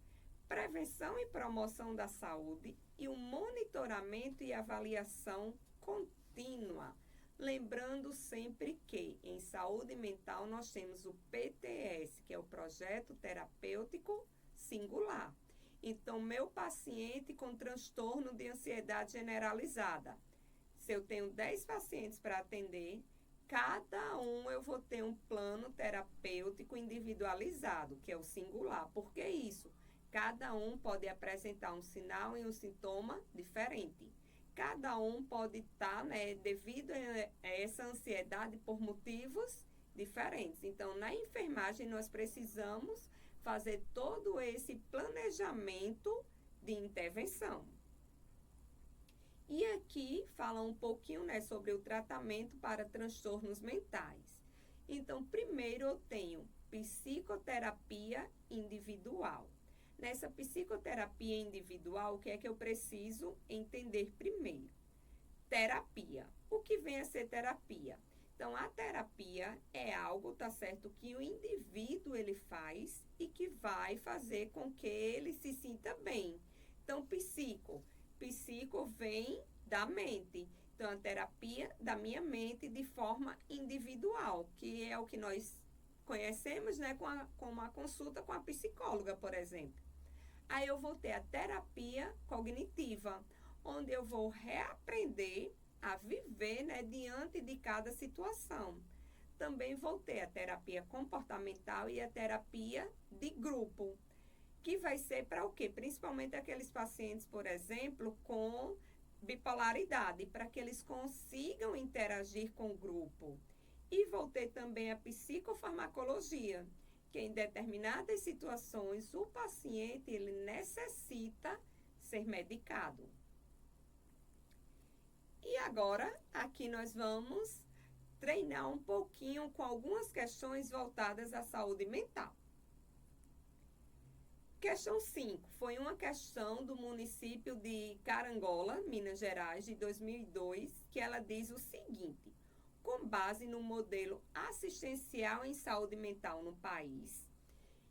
prevenção e promoção da saúde e o monitoramento e avaliação contínua. Lembrando sempre que em saúde mental nós temos o PTS, que é o Projeto Terapêutico Singular. Então, meu paciente com transtorno de ansiedade generalizada, se eu tenho 10 pacientes para atender, cada um eu vou ter um plano terapêutico individualizado, que é o singular. Por que isso? Cada um pode apresentar um sinal e um sintoma diferente. Cada um pode estar, devido a essa ansiedade por motivos diferentes. Então, na enfermagem, nós precisamos fazer todo esse planejamento de intervenção. E aqui fala um pouquinho, sobre o tratamento para transtornos mentais. Então, primeiro eu tenho psicoterapia individual. Nessa psicoterapia individual, o que é que eu preciso entender primeiro? Terapia. O que vem a ser terapia? Então, a terapia é algo, tá certo, que o indivíduo ele faz e que vai fazer com que ele se sinta bem. Então, psico vem da mente. Então, a terapia da minha mente de forma individual, que é o que nós conhecemos, como a consulta com a psicóloga, por exemplo. Aí eu vou ter a terapia cognitiva, onde eu vou reaprender a viver, diante de cada situação. Também vou ter a terapia comportamental e a terapia de grupo, que vai ser para o quê? Principalmente aqueles pacientes, por exemplo, com bipolaridade, para que eles consigam interagir com o grupo. E vou ter também a psicofarmacologia, que em determinadas situações o paciente ele necessita ser medicado. E agora, aqui nós vamos treinar um pouquinho com algumas questões voltadas à saúde mental. Questão 5, foi uma questão do município de Carangola, Minas Gerais, de 2002, que ela diz o seguinte: com base no modelo assistencial em saúde mental no país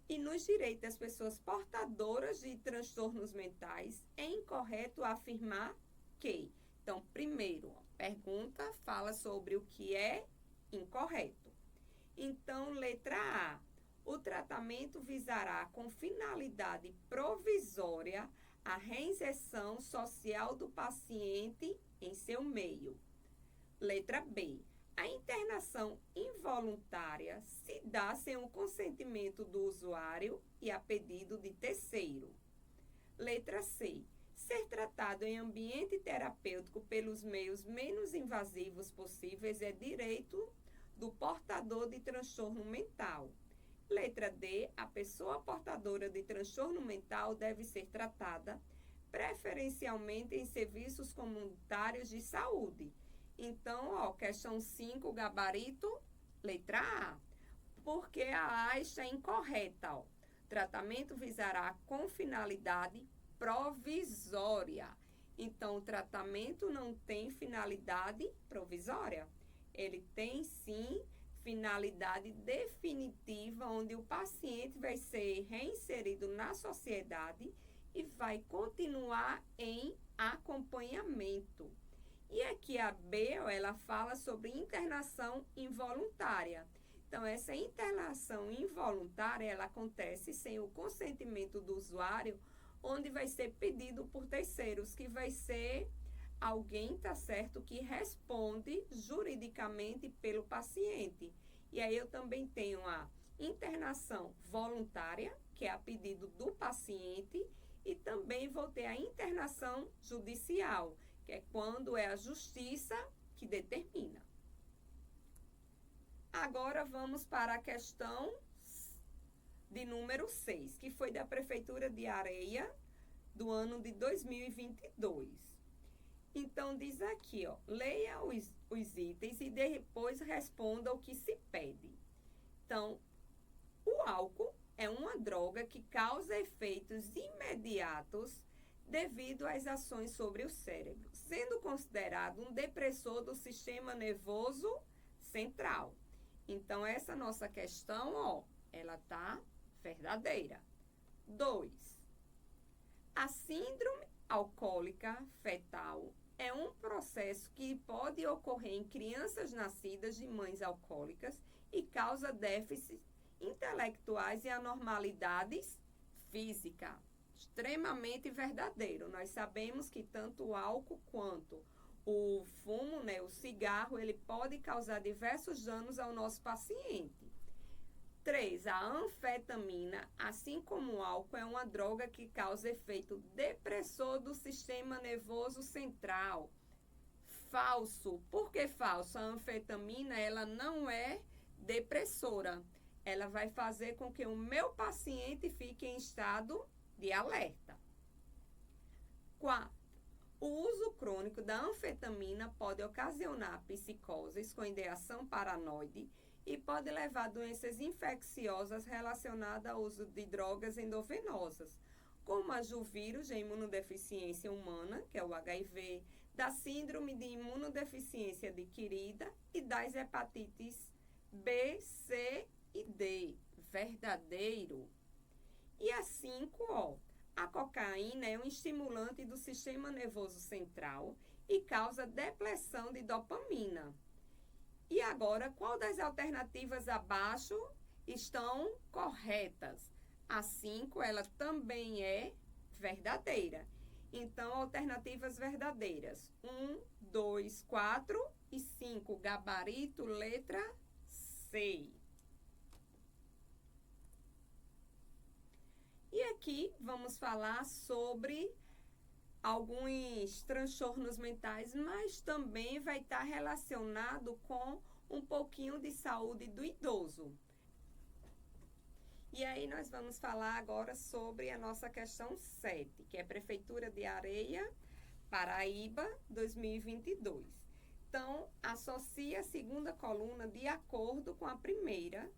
e nos direitos das pessoas portadoras de transtornos mentais, é incorreto afirmar que... Então, primeiro, a pergunta fala sobre o que é incorreto. Então, letra A. O tratamento visará, com finalidade provisória, a reinserção social do paciente em seu meio. Letra B. A internação involuntária se dá sem o consentimento do usuário e a pedido de terceiro. Letra C. Ser tratado em ambiente terapêutico pelos meios menos invasivos possíveis é direito do portador de transtorno mental. Letra D. A pessoa portadora de transtorno mental deve ser tratada preferencialmente em serviços comunitários de saúde. Então, questão 5, gabarito, letra A. Porque a A está incorreta, Tratamento visará com finalidade provisória. Então, o tratamento não tem finalidade provisória. Ele tem, sim, finalidade definitiva, onde o paciente vai ser reinserido na sociedade e vai continuar em acompanhamento. E aqui a B, ó, ela fala sobre internação involuntária. Então, essa internação involuntária, ela acontece sem o consentimento do usuário, onde vai ser pedido por terceiros, que vai ser alguém, tá certo, que responde juridicamente pelo paciente. E aí eu também tenho a internação voluntária, que é a pedido do paciente, e também vou ter a internação judicial, que é quando é a justiça que determina. Agora vamos para a questão de número 6, que foi da Prefeitura de Areia, do ano de 2022. Então, diz aqui, ó, leia os itens e depois responda o que se pede. Então, o álcool é uma droga que causa efeitos imediatos devido às ações sobre o cérebro, sendo considerado um depressor do sistema nervoso central. Então, essa nossa questão, ó, ela tá verdadeira. 2. A síndrome alcoólica fetal é um processo que pode ocorrer em crianças nascidas de mães alcoólicas e causa déficits intelectuais e anormalidades físicas. Extremamente verdadeiro. Nós sabemos que tanto o álcool quanto o fumo, né, o cigarro, ele pode causar diversos danos ao nosso paciente. 3. A anfetamina, assim como o álcool, é uma droga que causa efeito depressor do sistema nervoso central. Falso. Por que falso? A anfetamina, ela não é depressora. Ela vai fazer com que o meu paciente fique em estado de alerta. 4. O uso crônico da anfetamina pode ocasionar psicoses com ideação paranoide e pode levar a doenças infecciosas relacionadas ao uso de drogas endovenosas, como a do vírus de imunodeficiência humana, que é o HIV, da síndrome de imunodeficiência adquirida e das hepatites B, C e D. Verdadeiro. E a 5, ó, a cocaína é um estimulante do sistema nervoso central e causa depressão de dopamina. E agora, qual das alternativas abaixo estão corretas? A 5, ela também é verdadeira. Então, alternativas verdadeiras. 1, 2, 4 e 5. Gabarito, letra C. E aqui vamos falar sobre alguns transtornos mentais, mas também vai estar relacionado com um pouquinho de saúde do idoso. E aí nós vamos falar agora sobre a nossa questão 7, que é Prefeitura de Areia, Paraíba, 2022. Então, associe a segunda coluna de acordo com a primeira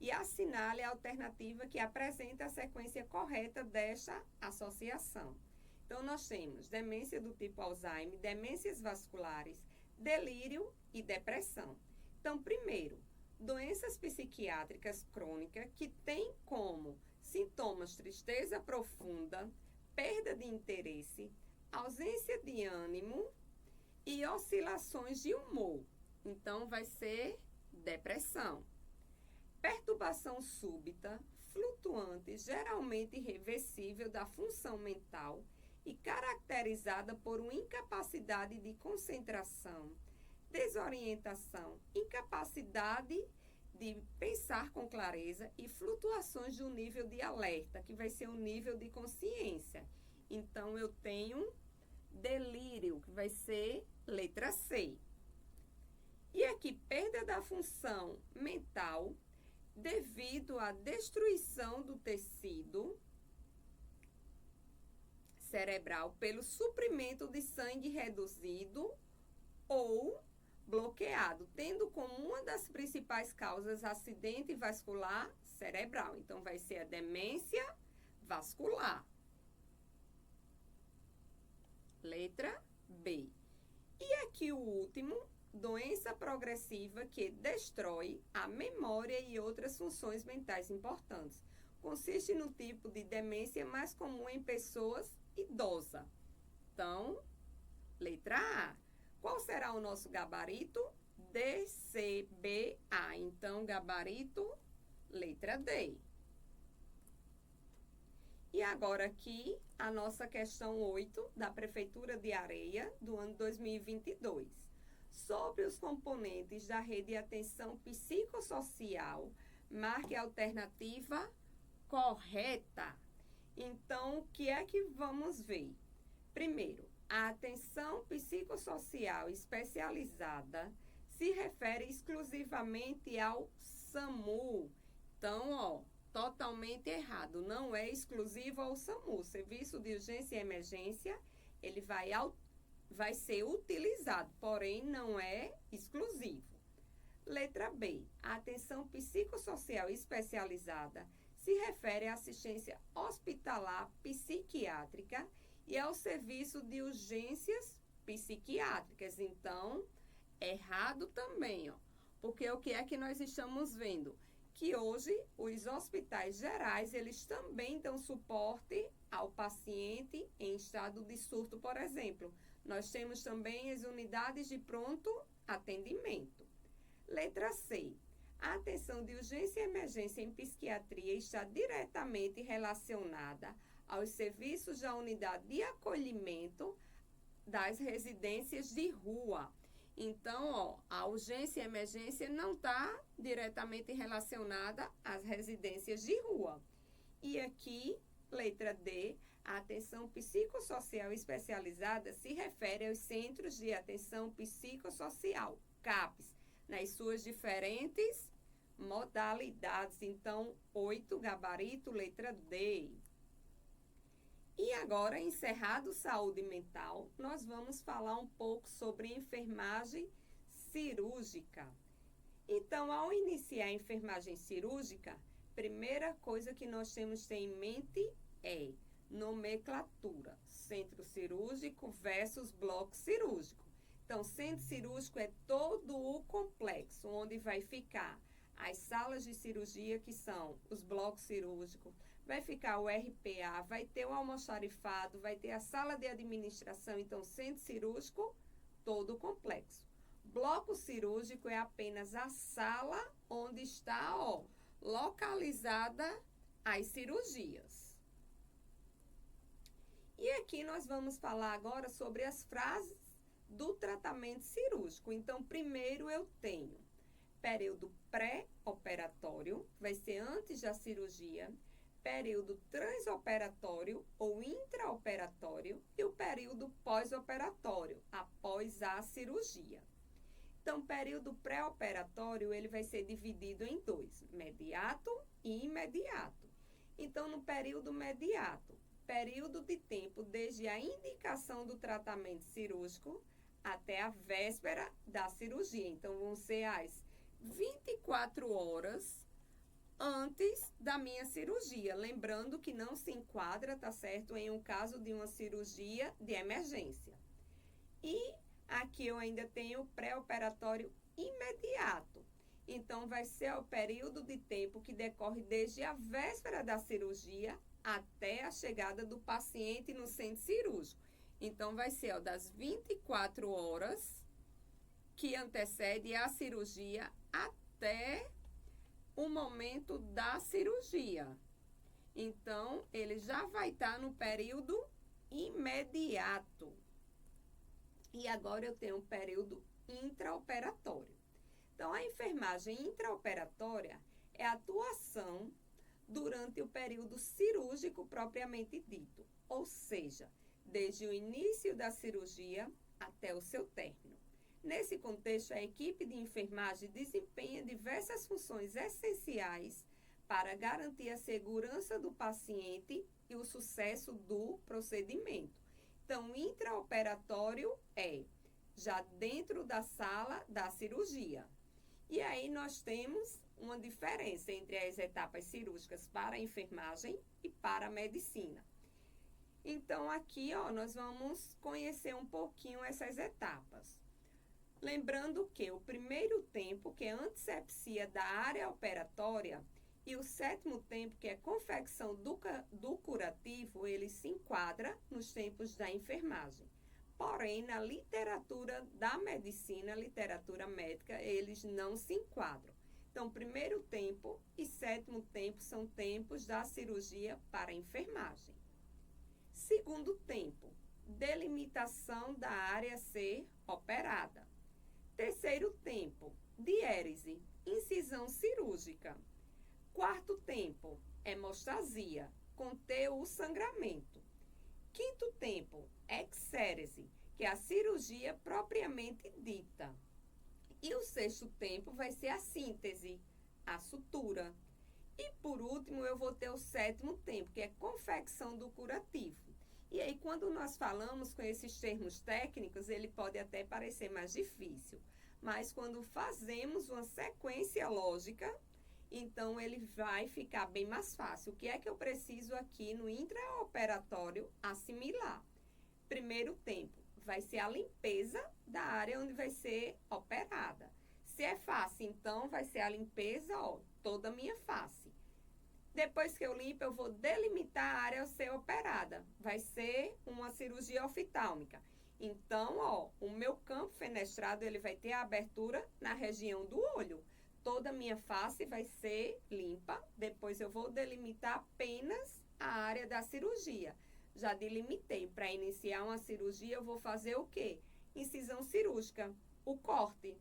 e assinale a alternativa que apresenta a sequência correta desta associação. Então, nós temos demência do tipo Alzheimer, demências vasculares, delírio e depressão. Então, primeiro, doenças psiquiátricas crônicas que têm como sintomas tristeza profunda, perda de interesse, ausência de ânimo e oscilações de humor. Então, vai ser depressão. Perturbação súbita, flutuante, geralmente irreversível da função mental e caracterizada por uma incapacidade de concentração, desorientação, incapacidade de pensar com clareza e flutuações do nível de alerta, que vai ser o nível de consciência. Então, eu tenho delírio, que vai ser letra C. E aqui, perda da função mental devido à destruição do tecido cerebral pelo suprimento de sangue reduzido ou bloqueado, tendo como uma das principais causas acidente vascular cerebral. Então, vai ser a demência vascular. Letra B. E aqui o último, doença progressiva que destrói a memória e outras funções mentais importantes. Consiste no tipo de demência mais comum em pessoas idosas. Então, letra A. qual será o nosso gabarito? DCBA. Então, gabarito, letra D. E agora aqui, a nossa questão 8 da Prefeitura de Areia, do ano 2022. Sobre os componentes da rede de atenção psicossocial, marque a alternativa correta. Então, o que é que vamos ver? Primeiro, a atenção psicossocial especializada se refere exclusivamente ao SAMU. Então, totalmente errado. Não é exclusivo ao SAMU. Serviço de urgência e emergência, ele vai ser utilizado, porém não é exclusivo. Letra B. A atenção psicossocial especializada se refere à assistência hospitalar psiquiátrica e ao serviço de urgências psiquiátricas. Então, errado também, porque o que é que nós estamos vendo? Que hoje os hospitais gerais, eles também dão suporte ao paciente em estado de surto, por exemplo. Nós temos também as unidades de pronto atendimento. Letra C. A atenção de urgência e emergência em psiquiatria está diretamente relacionada aos serviços da unidade de acolhimento das residências de rua. Então, a urgência e emergência não está diretamente relacionada às residências de rua. E aqui, letra D, a atenção psicossocial especializada se refere aos centros de atenção psicossocial, CAPs, nas suas diferentes modalidades. Então, 8, gabarito, letra D. E agora, encerrado saúde mental, nós vamos falar um pouco sobre enfermagem cirúrgica. Então, ao iniciar a enfermagem cirúrgica, primeira coisa que nós temos que ter em mente é nomenclatura, centro cirúrgico versus bloco cirúrgico. Então, centro cirúrgico é todo o complexo, onde vai ficar as salas de cirurgia, que são os blocos cirúrgicos, vai ficar o RPA, vai ter o almoxarifado, vai ter a sala de administração. Então, centro cirúrgico, todo o complexo. Bloco cirúrgico é apenas a sala onde está, localizada as cirurgias. E aqui nós vamos falar agora sobre as fases do tratamento cirúrgico. Então, primeiro eu tenho período pré-operatório, vai ser antes da cirurgia, período transoperatório ou intraoperatório e o período pós-operatório, após a cirurgia. Então, período pré-operatório, ele vai ser dividido em dois, mediato e imediato. Então, no período mediato, período de tempo desde a indicação do tratamento cirúrgico até a véspera da cirurgia. Então, vão ser as 24 horas antes da minha cirurgia. Lembrando que não se enquadra, tá certo, em um caso de uma cirurgia de emergência. E aqui eu ainda tenho o pré-operatório imediato. Então, vai ser o período de tempo que decorre desde a véspera da cirurgia até a chegada do paciente no centro cirúrgico. Então, vai ser das 24 horas que antecede a cirurgia até o momento da cirurgia. Então, ele já vai estar no período imediato. E agora eu tenho um período intraoperatório. Então, a enfermagem intraoperatória é a atuação durante o período cirúrgico propriamente dito, ou seja, desde o início da cirurgia até o seu término. Nesse contexto, a equipe de enfermagem desempenha diversas funções essenciais para garantir a segurança do paciente e o sucesso do procedimento. Então, intraoperatório é já dentro da sala da cirurgia. E aí nós temos uma diferença entre as etapas cirúrgicas para a enfermagem e para a medicina. Então, aqui, nós vamos conhecer um pouquinho essas etapas. Lembrando que o primeiro tempo, que é a antisepsia da área operatória, e o sétimo tempo, que é confecção do curativo, ele se enquadra nos tempos da enfermagem. porém, na literatura da medicina, literatura médica, eles não se enquadram. Então, primeiro tempo e sétimo tempo são tempos da cirurgia para a enfermagem. Segundo tempo, delimitação da área a ser operada. Terceiro tempo, diérese, incisão cirúrgica. Quarto tempo, hemostasia, conter o sangramento. Quinto tempo, exérese, que é a cirurgia propriamente dita. E o sexto tempo vai ser a síntese, a sutura. E por último, eu vou ter o sétimo tempo, que é confecção do curativo. E aí, quando nós falamos com esses termos técnicos, ele pode até parecer mais difícil. Mas quando fazemos uma sequência lógica, então ele vai ficar bem mais fácil. O que é que eu preciso aqui no intraoperatório assimilar? Primeiro tempo, vai ser a limpeza da área onde vai ser operada. Se é face, então vai ser a limpeza, toda a minha face. Depois que eu limpo, eu vou delimitar a área a ser operada. Vai ser uma cirurgia oftálmica. Então, o meu campo fenestrado, ele vai ter a abertura na região do olho. Toda a minha face vai ser limpa. Depois eu vou delimitar apenas a área da cirurgia. Já delimitei. Para iniciar uma cirurgia, eu vou fazer o quê? Incisão cirúrgica, o corte.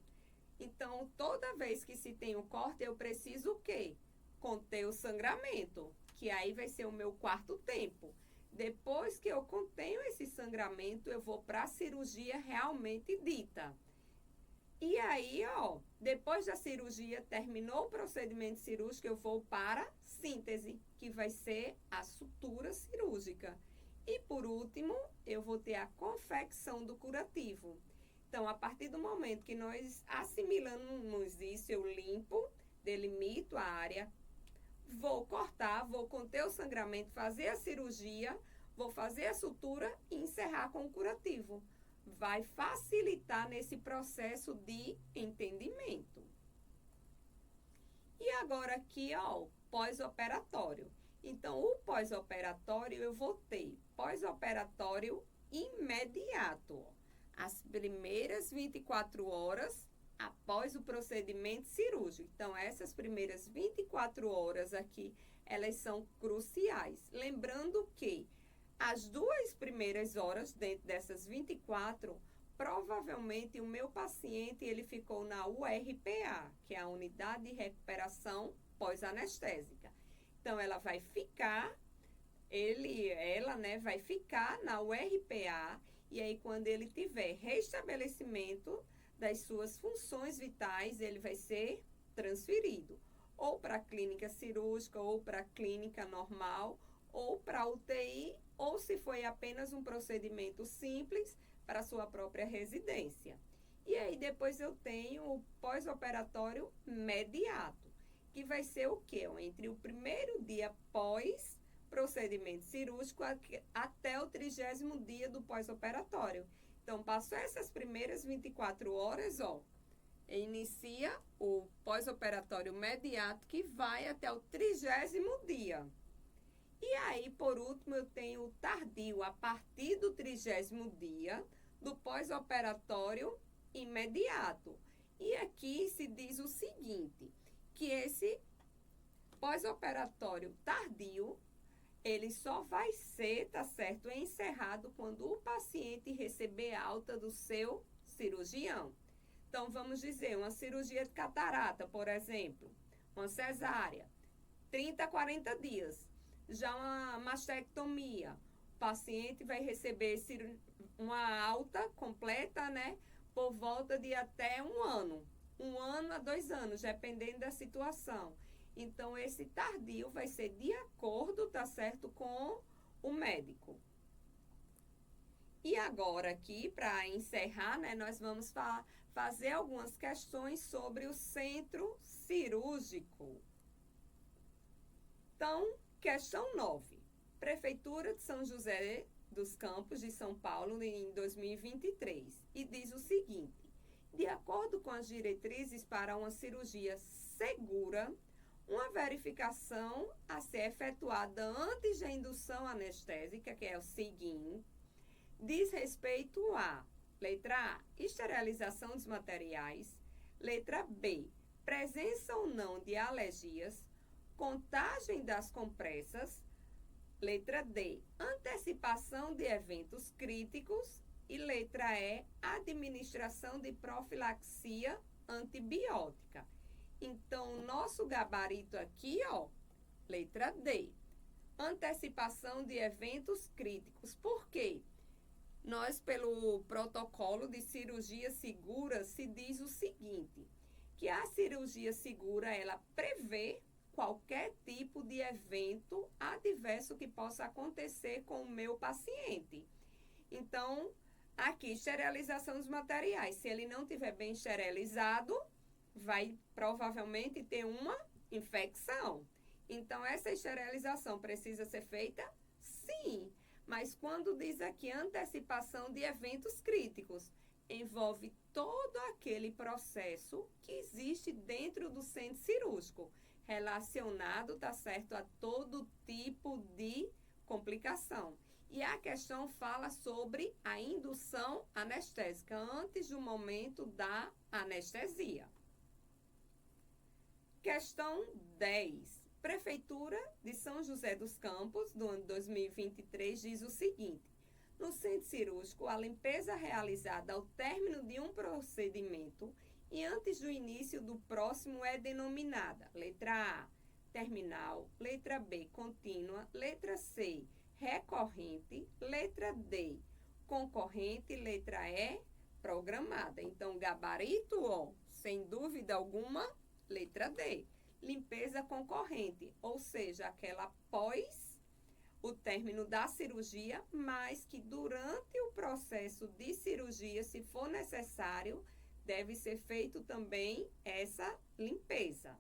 Então, toda vez que se tem o corte, eu preciso o quê? Conter o sangramento, que aí vai ser o meu quarto tempo. Depois que eu contenho esse sangramento, eu vou para a cirurgia realmente dita. E aí, depois da cirurgia, terminou o procedimento cirúrgico, eu vou para a síntese, que vai ser a sutura cirúrgica. E por último, eu vou ter a confecção do curativo. Então, a partir do momento que nós assimilamos isso, eu limpo, delimito a área, vou cortar, vou conter o sangramento, fazer a cirurgia, vou fazer a sutura e encerrar com o curativo. Vai facilitar nesse processo de entendimento. E agora aqui, o pós-operatório. Então, o pós-operatório eu vou ter pós-operatório imediato. As primeiras 24 horas após o procedimento cirúrgico. Então, essas primeiras 24 horas aqui, elas são cruciais. Lembrando que as 2 primeiras horas, dentro dessas 24, provavelmente o meu paciente ele ficou na URPA, que é a Unidade de Recuperação Pós-Anestésica. Então, ela vai ficar, ela vai ficar na URPA, e aí quando ele tiver restabelecimento das suas funções vitais, ele vai ser transferido ou para a clínica cirúrgica, ou para a clínica normal, ou para a UTI, ou se foi apenas um procedimento simples, para a sua própria residência. E aí depois eu tenho o pós-operatório imediato, que vai ser o quê? Entre o primeiro dia pós procedimento cirúrgico até o 30º dia do pós-operatório. Então, passou essas primeiras 24 horas, inicia o pós-operatório imediato, que vai até o 30º dia. E aí, por último, eu tenho o tardio, a partir do 30º dia do pós-operatório imediato. E aqui se diz o seguinte, que esse pós-operatório tardio, ele só vai ser, encerrado quando o paciente receber alta do seu cirurgião. Então, vamos dizer, uma cirurgia de catarata, por exemplo, uma cesárea, 30 a 40 dias. Já uma mastectomia, o paciente vai receber uma alta completa, por volta de até 1 ano. 1 ano a 2 anos, dependendo da situação. Então, esse tardio vai ser de acordo, com o médico. E agora aqui, para encerrar, nós vamos fazer algumas questões sobre o centro cirúrgico. Então, questão 9. Prefeitura de São José dos Campos de São Paulo em 2023. E diz o seguinte: de acordo com as diretrizes para uma cirurgia segura, uma verificação a ser efetuada antes da indução anestésica, que é o seguinte, diz respeito a, letra A, esterilização dos materiais, letra B, presença ou não de alergias, contagem das compressas, letra D, antecipação de eventos críticos e letra E, administração de profilaxia antibiótica. Então, nosso gabarito aqui, ó, letra D, antecipação de eventos críticos. Por quê? Nós, pelo protocolo de cirurgia segura, se diz o seguinte, que a cirurgia segura, ela prevê qualquer tipo de evento adverso que possa acontecer com o meu paciente. Então, aqui, esterilização dos materiais. Se ele não estiver bem esterilizado, vai provavelmente ter uma infecção. Então, essa esterilização precisa ser feita? Sim. Mas quando diz aqui antecipação de eventos críticos, envolve todo aquele processo que existe dentro do centro cirúrgico, relacionado, tá certo, a todo tipo de complicação. E a questão fala sobre a indução anestésica antes do momento da anestesia. Questão 10. Prefeitura de São José dos Campos, do ano 2023, diz o seguinte: no centro cirúrgico, a limpeza realizada ao término de um procedimento e antes do início do próximo é denominada, letra A, terminal, letra B, contínua, letra C, recorrente, letra D, concorrente, letra E, programada. Então, gabarito, ó, sem dúvida alguma, letra D. Limpeza concorrente, ou seja, aquela após o término da cirurgia, mas que durante o processo de cirurgia, se for necessário, deve ser feito também essa limpeza.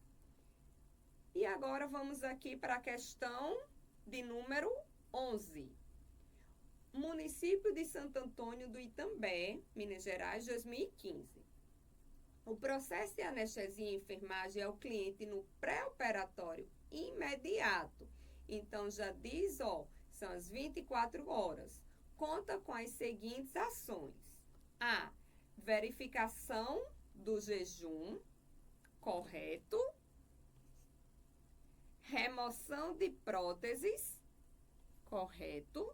E agora vamos aqui para a questão de número 11. Município de Santo Antônio do Itambé, Minas Gerais, 2015. O processo de anestesia e enfermagem é o cliente no pré-operatório imediato. Então, já diz, ó, são as 24 horas. Conta com as seguintes ações. A. Verificação do jejum correto. Remoção de próteses, correto.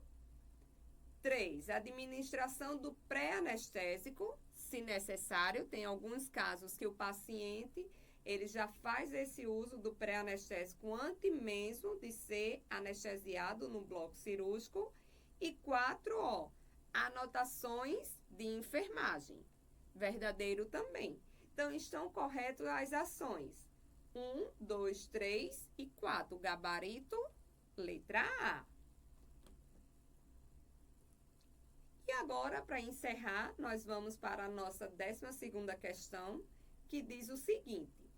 3. Administração do pré-anestésico, se necessário. Tem alguns casos que o paciente, ele já faz esse uso do pré-anestésico antes mesmo de ser anestesiado no bloco cirúrgico. E 4, ó, anotações de enfermagem. Verdadeiro também. Então, estão corretas as ações. 1, 2, 3 e 4. Gabarito, letra A. E agora, para encerrar, nós vamos para a nossa 12ª questão, que diz o seguinte: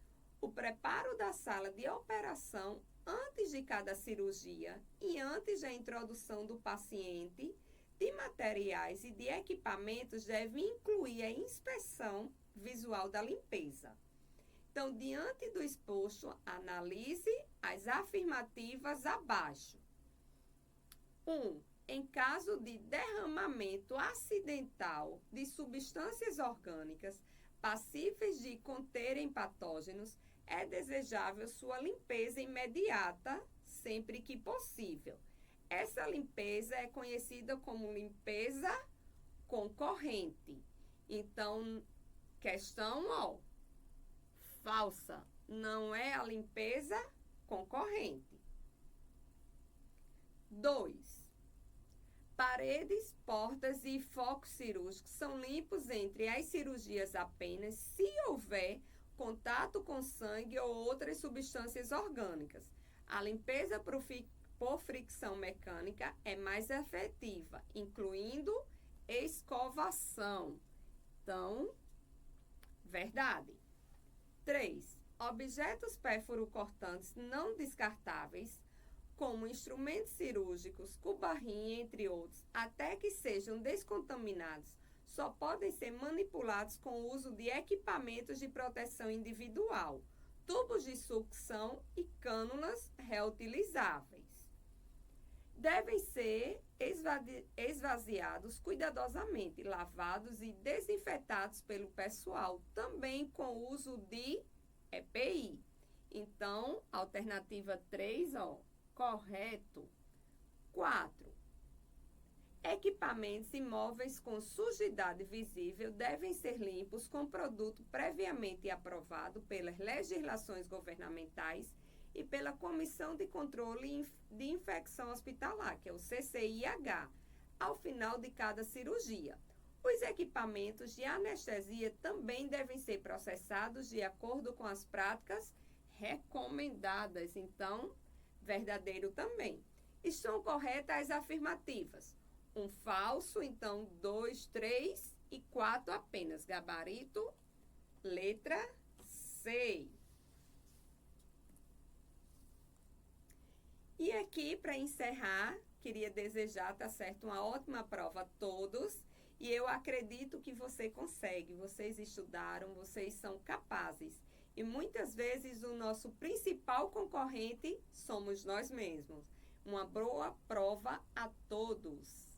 o preparo da sala de operação antes de cada cirurgia e antes da introdução do paciente de materiais e de equipamentos deve incluir a inspeção visual da limpeza. Então, diante do exposto, analise as afirmativas abaixo. 1. Em caso de derramamento acidental de substâncias orgânicas passíveis de conterem patógenos, é desejável sua limpeza imediata, sempre que possível. Essa limpeza é conhecida como limpeza concorrente. Então, questão, ó, falsa. Não é a limpeza concorrente. 2. Paredes, portas e focos cirúrgicos são limpos entre as cirurgias apenas se houver contato com sangue ou outras substâncias orgânicas. A limpeza por fricção mecânica é mais efetiva, incluindo escovação. Então, verdade. 3. Objetos pérfuro-cortantes não descartáveis, como instrumentos cirúrgicos, cubarrinha, entre outros, até que sejam descontaminados, só podem ser manipulados com o uso de equipamentos de proteção individual, tubos de sucção e cânulas reutilizáveis. Devem ser esvaziados cuidadosamente, lavados e desinfetados pelo pessoal, também com o uso de EPI. Então, alternativa 3, ó, correto. 4. Equipamentos imóveis com sujidade visível devem ser limpos com produto previamente aprovado pelas legislações governamentais e pela Comissão de Controle de Infecção Hospitalar, que é o CCIH, ao final de cada cirurgia. Os equipamentos de anestesia também devem ser processados de acordo com as práticas recomendadas. Então, verdadeiro também. Estão corretas as afirmativas. Um falso, então 2, 3 e 4 apenas. Gabarito, letra C. E aqui, para encerrar, queria desejar, tá certo, uma ótima prova a todos. E eu acredito que você consegue. Vocês estudaram, vocês são capazes. E muitas vezes o nosso principal concorrente somos nós mesmos. Uma boa prova a todos.